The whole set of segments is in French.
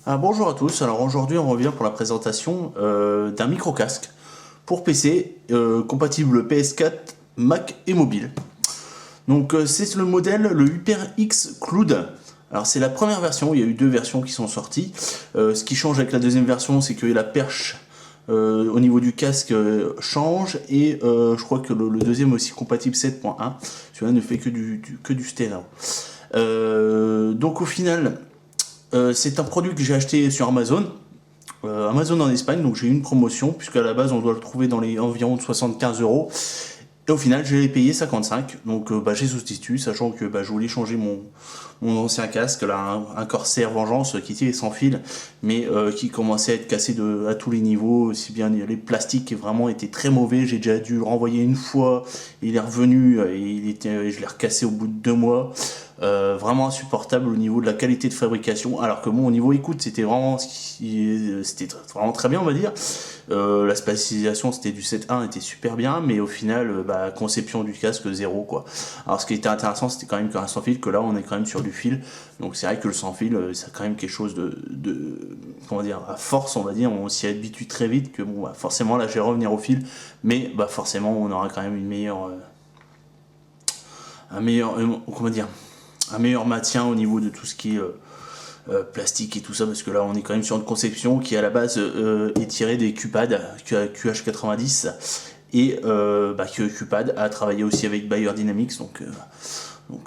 Bonjour à tous, alors aujourd'hui on revient pour la présentation d'un micro-casque pour PC compatible PS4, Mac et mobile. Donc c'est le modèle, le HyperX Cloud. Alors c'est la première version, il y a eu deux versions qui sont sorties. Ce qui change avec la deuxième version, c'est que la perche au niveau du casque change et je crois que le deuxième est aussi compatible 7.1. Celui-là ne fait que du stéréo. Donc au final, c'est un produit que j'ai acheté sur Amazon. Amazon en Espagne, donc j'ai eu une promotion, puisqu'à la base on doit le trouver dans les environs de 75 euros. Et au final, j'ai payé 55, donc j'ai substitué, sachant que je voulais changer mon ancien casque, là, un Corsair Vengeance qui était sans fil, mais qui commençait à être cassé à tous les niveaux, aussi bien les plastiques vraiment étaient très mauvais. J'ai déjà dû le renvoyer une fois, il est revenu et je l'ai recassé au bout de 2 mois. Vraiment insupportable au niveau de la qualité de fabrication, alors que bon, au niveau écoute c'était vraiment très bien, on va dire. La spatialisation c'était du 7.1, était super bien, mais au final conception du casque zéro quoi. Alors ce qui était intéressant c'était quand même qu'un sans fil, que là on est quand même sur du fil, donc c'est vrai que le sans fil c'est quand même quelque chose de comment dire, à force on va dire, on s'y habitue très vite, que bon forcément là je vais revenir au fil, mais forcément on aura quand même une meilleure comment dire, un meilleur maintien au niveau de tout ce qui est plastique et tout ça, parce que là on est quand même sur une conception qui à la base est tirée des QPAD QH90 et que QPAD a travaillé aussi avec Bayer Dynamics, donc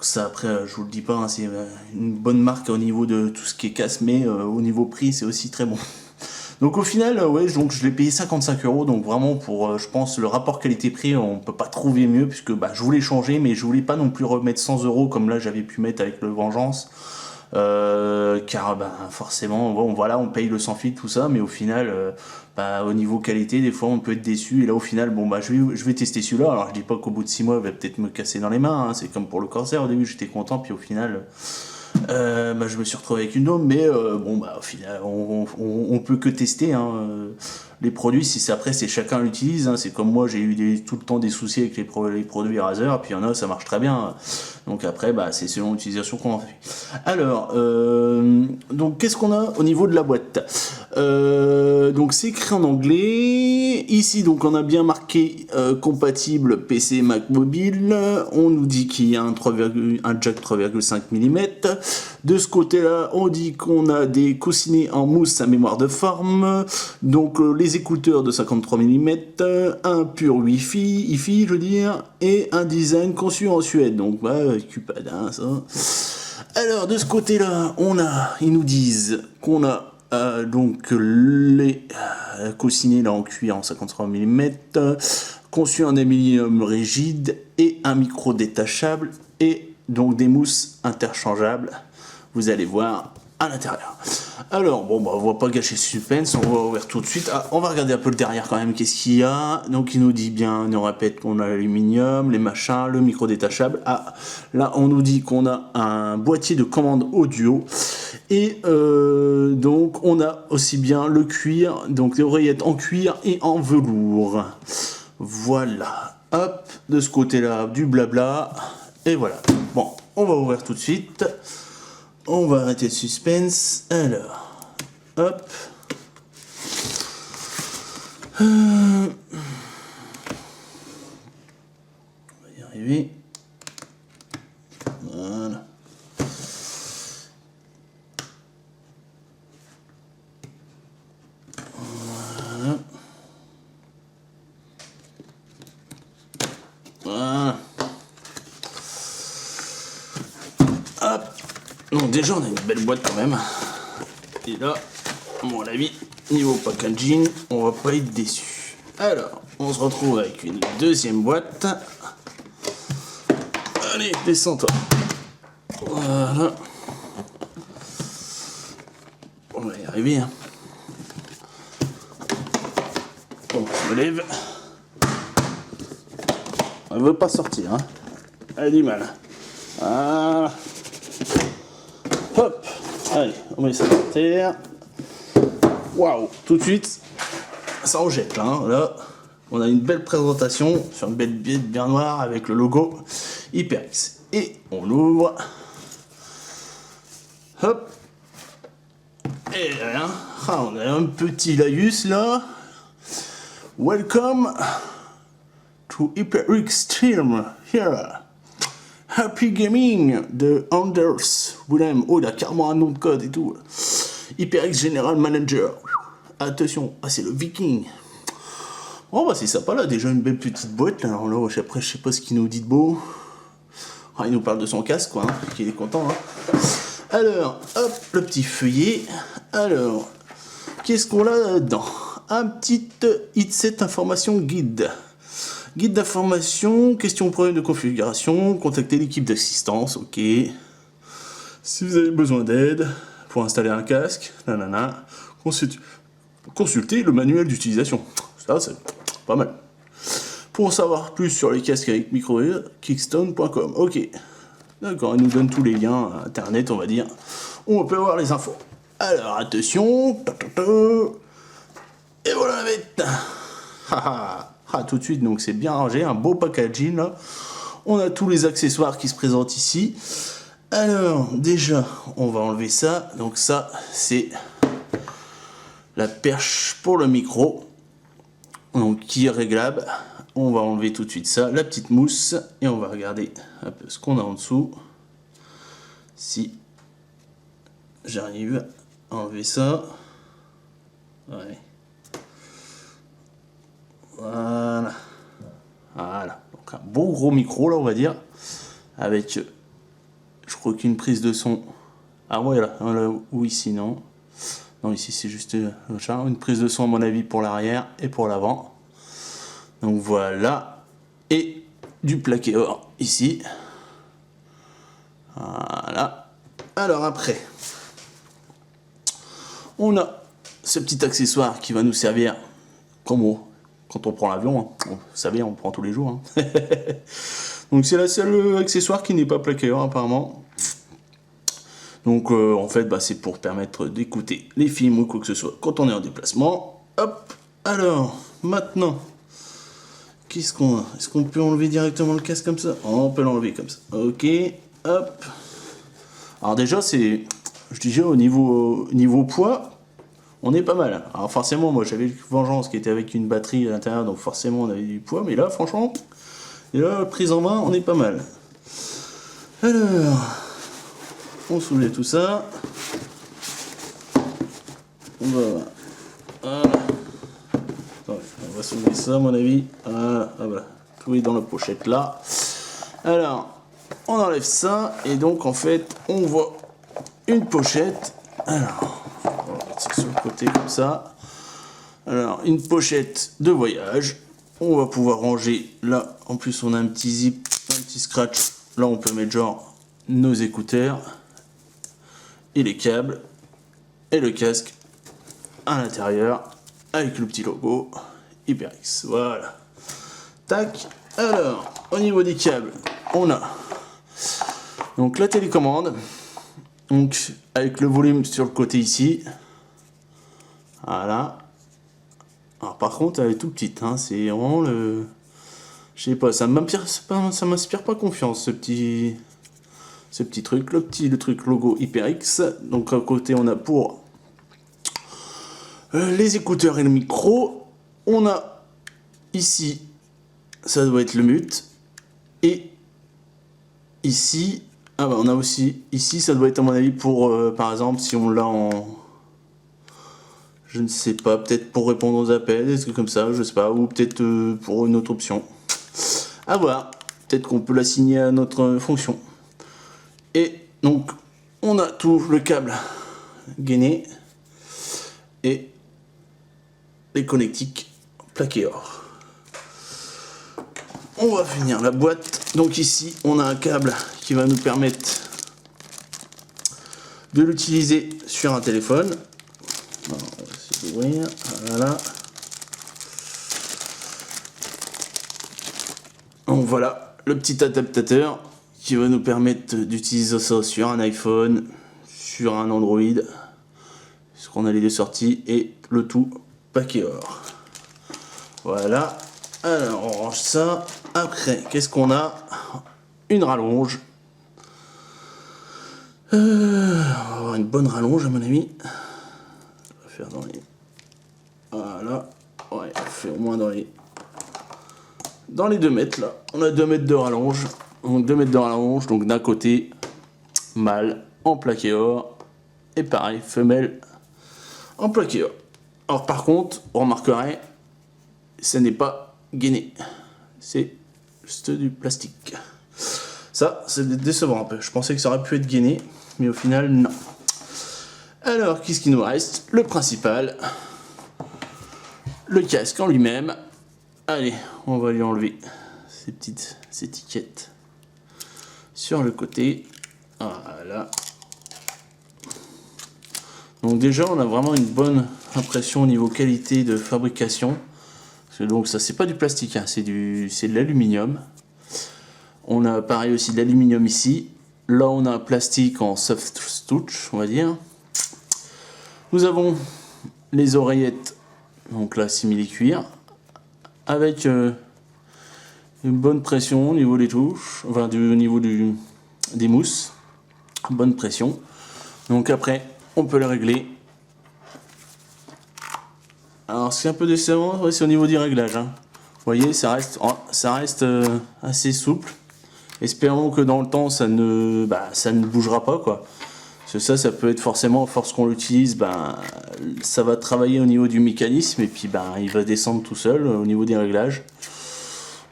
ça après je vous le dis pas, hein, c'est une bonne marque au niveau de tout ce qui est casse, mais au niveau prix c'est aussi très bon. Donc au final, ouais, donc je l'ai payé 55 euros, donc vraiment pour, je pense, le rapport qualité-prix, on peut pas trouver mieux, puisque je voulais changer, mais je voulais pas non plus remettre 100 euros comme là j'avais pu mettre avec le Vengeance, car forcément, bon, voilà, on paye le sans fil, tout ça, mais au final, au niveau qualité, des fois on peut être déçu, et là au final, je vais tester celui-là. Alors je dis pas qu'au bout de 6 mois, il va peut-être me casser dans les mains, hein, c'est comme pour le Corsair, au début j'étais content, puis au final... je me suis retrouvé avec une dôme, mais au final, on peut que tester, hein, les produits. Si c'est après, c'est chacun l'utilise, hein. C'est comme moi, j'ai eu tout le temps des soucis avec les produits Razer, puis il y en a, ça marche très bien. Donc après, c'est selon l'utilisation qu'on en fait. Alors, donc qu'est-ce qu'on a au niveau de la boîte? Donc c'est écrit en anglais. Ici, donc on a bien marqué compatible PC Mac mobile. On nous dit qu'il y a un jack 3,5 mm. De ce côté-là, on dit qu'on a des coussinets en mousse à mémoire de forme. Donc les écouteurs de 53 mm, un pur Wi-Fi, je veux dire, et un design conçu en Suède. Donc QPAD, hein, ça. Alors de ce côté-là, ils nous disent qu'on a donc les coussinets là en cuir en 53 mm, conçus en aluminium rigide et un micro détachable, et donc des mousses interchangeables. Vous allez voir à l'intérieur. Alors on va pas gâcher le suspense, on va ouvrir tout de suite. On va regarder un peu le derrière quand même, qu'est-ce qu'il y a. Donc il nous dit bien, on répète qu'on a l'aluminium, les machins, le micro détachable. Là on nous dit qu'on a un boîtier de commande audio, et donc on a aussi bien le cuir, donc les oreillettes en cuir et en velours. Voilà, hop, de ce côté-là du blabla, et voilà. Bon, on va ouvrir tout de suite. On va arrêter le suspense. Alors, hop. On va y arriver. Voilà. Voilà. Voilà. Hop. Donc déjà on a une belle boîte quand même. Et là, à mon avis, niveau packaging, on va pas être déçu. Alors, on se retrouve avec une deuxième boîte. Allez, descends-toi. Voilà. On va y arriver, hein. On se lève. Elle veut pas sortir, hein. Elle a du mal. Voilà. Hop. Allez, on met ça par terre. Waouh, tout de suite, ça rejette là, hein. Là, on a une belle présentation sur une belle bielle bien noire avec le logo HyperX. Et on l'ouvre. Hop. Et hein, on a un petit laïus là. Welcome to HyperX Team here. Happy Gaming de Anders Willem. Oh, il a carrément un nom de code et tout. HyperX General Manager. Attention, c'est le Viking. Oh, bah c'est sympa là, déjà une belle petite boîte. Là. Alors là, après, je sais pas ce qu'il nous dit de beau. Il nous parle de son casque, quoi, hein, qu'il est content. Hein. Alors, hop, le petit feuillet. Alors, qu'est-ce qu'on a là-dedans? Un petit headset information guide. Guide d'information, question problème de configuration, contactez l'équipe d'assistance, ok. Si vous avez besoin d'aide pour installer un casque, nanana, consultez le manuel d'utilisation. Ça, c'est pas mal. Pour en savoir plus sur les casques avec micro, kickstone.com, ok. D'accord, il nous donne tous les liens à internet, on va dire. On peut avoir les infos. Alors, attention. Et voilà la bête. Tout de suite, donc c'est bien rangé, un beau packaging là. On a tous les accessoires qui se présentent ici. Alors, déjà, on va enlever ça. Donc ça, c'est la perche pour le micro. Donc, qui est réglable. On va enlever tout de suite ça, la petite mousse, et on va regarder un peu ce qu'on a en dessous. Si j'arrive à enlever ça. Ouais. Voilà. Voilà. Donc un bon gros micro là, on va dire. Avec, je crois qu'une prise de son. Ah ouais, là ou ici, non. Non, ici c'est juste une prise de son à mon avis pour l'arrière et pour l'avant. Donc voilà, et du plaqué or ici. Voilà. Alors après, on a ce petit accessoire qui va nous servir comme quand on prend l'avion. Hein. Vous savez, on prend tous les jours. Hein. Donc c'est la seule accessoire qui n'est pas plaqué or apparemment. Donc en fait, c'est pour permettre d'écouter les films ou quoi que ce soit quand on est en déplacement. Hop, alors maintenant. Qu'est-ce qu'on a? Est-ce qu'on peut enlever directement le casque comme ça? On peut l'enlever comme ça. Ok, hop. Alors déjà, je disais, au niveau poids, on est pas mal. Alors forcément, moi j'avais le Vengeance qui était avec une batterie à l'intérieur, donc forcément on avait du poids. Mais là, franchement, prise en main, on est pas mal. Alors, on soulève tout ça. Voilà. On va soulever ça à mon avis. Voilà. Tout est dans la pochette là. Alors, on enlève ça et donc en fait on voit une pochette. Alors, on va mettre ça sur le côté comme ça. Alors, une pochette de voyage. On va pouvoir ranger là. En plus, on a un petit zip, un petit scratch. Là, on peut mettre genre nos écouteurs et les câbles et le casque à l'intérieur avec le petit logo. HyperX, voilà. Tac. Alors, au niveau des câbles, on a donc la télécommande, donc avec le volume sur le côté ici. Voilà. Alors par contre, elle est tout petite, hein, c'est vraiment le... Je sais pas, ça m'inspire pas confiance ce petit truc, le truc logo HyperX. Donc à côté, on a pour les écouteurs et le micro. On a ici, ça doit être le mute. Et ici, on a aussi, ici, ça doit être à mon avis pour, par exemple, si on l'a en... Je ne sais pas, peut-être pour répondre aux appels, des trucs comme ça, je sais pas. Ou peut-être pour une autre option. À voir. Peut-être qu'on peut l'assigner à notre fonction. Et donc, on a tout le câble gainé. Et les connectiques plaqué or. On va finir la boîte. Donc ici, on a un câble qui va nous permettre de l'utiliser sur un téléphone. Alors, on va essayer d'ouvrir. Voilà. Donc voilà, le petit adaptateur qui va nous permettre d'utiliser ça sur un iPhone, sur un Android, ce qu'on a les deux sorties, et le tout paquet or. Voilà. Alors, on range ça. Après, qu'est-ce qu'on a? Une rallonge. On va avoir une bonne rallonge, à mon avis. faire dans les... Voilà. Ouais, on fait au moins dans les 2 mètres là. On a 2 mètres de rallonge. Donc 2 mètres de rallonge. Donc d'un côté, mâle en plaqué or. Et pareil, femelle en plaqué or. Alors par contre, on remarquerait, ce n'est pas gainé. C'est juste du plastique. Ça, c'est décevant un peu. Je pensais que ça aurait pu être gainé, mais au final, non. Alors, qu'est-ce qu'il nous reste? Le principal. Le casque en lui-même. Allez, on va lui enlever ces petites étiquettes sur le côté. Voilà. Donc déjà, on a vraiment une bonne impression au niveau qualité de fabrication. Donc ça, c'est pas du plastique, hein, c'est de l'aluminium. On a pareil aussi de l'aluminium ici. Là, on a un plastique en soft touch, on va dire. Nous avons les oreillettes, donc là, simili-cuir, avec une bonne pression au niveau des touches, enfin au niveau des mousses. Bonne pression. Donc après, on peut le régler. Alors, ce qui est un peu décevant, ouais, c'est au niveau du réglage. Hein. Vous voyez, ça reste assez souple. Espérons que dans le temps, ça ne bougera pas, quoi. Parce que ça peut être forcément, à force qu'on l'utilise, ça va travailler au niveau du mécanisme et puis il va descendre tout seul au niveau des réglages.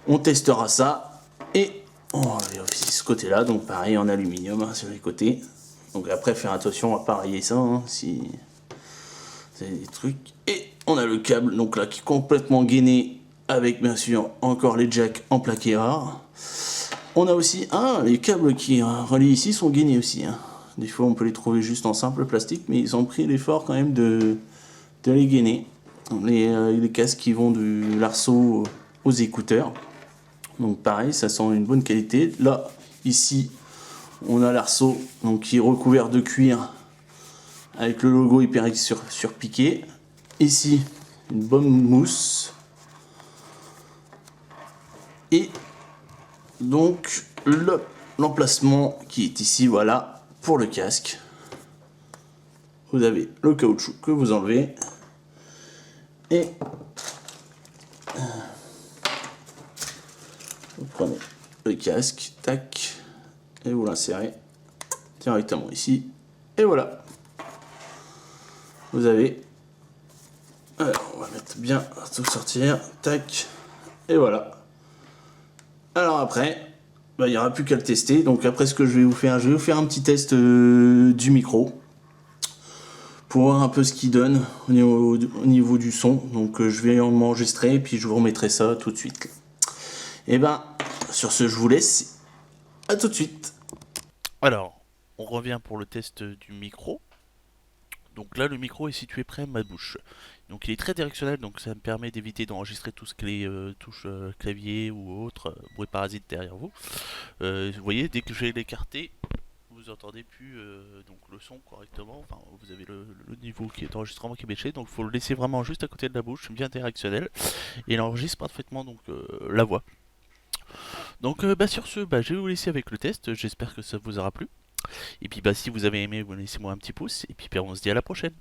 On testera ça et on va vérifier ce côté-là. Donc pareil en aluminium hein, sur les côtés. Donc après, faire attention à pas rayer ça, hein, si c'est des trucs. Et on a le câble, donc là, qui est complètement gainé avec bien sûr encore les jacks en plaqué rare. On a aussi, les câbles qui relient ici sont gainés aussi. Hein. Des fois, on peut les trouver juste en simple plastique, mais ils ont pris l'effort quand même de les gainer. Les casques qui vont du l'arceau aux écouteurs. Donc pareil, ça sent une bonne qualité. Là, ici, on a l'arceau donc qui est recouvert de cuir avec le logo HyperX surpiqué. Ici, une bonne mousse. Et donc l'emplacement qui est ici, voilà, pour le casque. Vous avez le caoutchouc que vous enlevez et vous prenez le casque, tac, et vous l'insérez directement ici. Et voilà. Vous avez. Alors, on va mettre bien tout sortir, tac, et voilà. Alors après, il n'y aura plus qu'à le tester. Donc après, ce que je vais vous faire un petit test du micro pour voir un peu ce qu'il donne au niveau du son. Donc je vais m'enregistrer et puis je vous remettrai ça tout de suite. Et sur ce, je vous laisse. À tout de suite. Alors, on revient pour le test du micro. Donc là, le micro est situé près de ma bouche. Donc il est très directionnel, donc ça me permet d'éviter d'enregistrer tout ce qui est touches clavier ou autre bruit parasite derrière vous. Vous voyez, dès que je vais l'écarter, vous entendez plus donc le son correctement. Enfin, vous avez le niveau qui est d'enregistrement qui est bêché, donc il faut le laisser vraiment juste à côté de la bouche, bien directionnel, et il enregistre parfaitement donc la voix. Donc sur ce, je vais vous laisser avec le test. J'espère que ça vous aura plu. Et puis si vous avez aimé, vous laissez-moi un petit pouce. Et puis on se dit à la prochaine.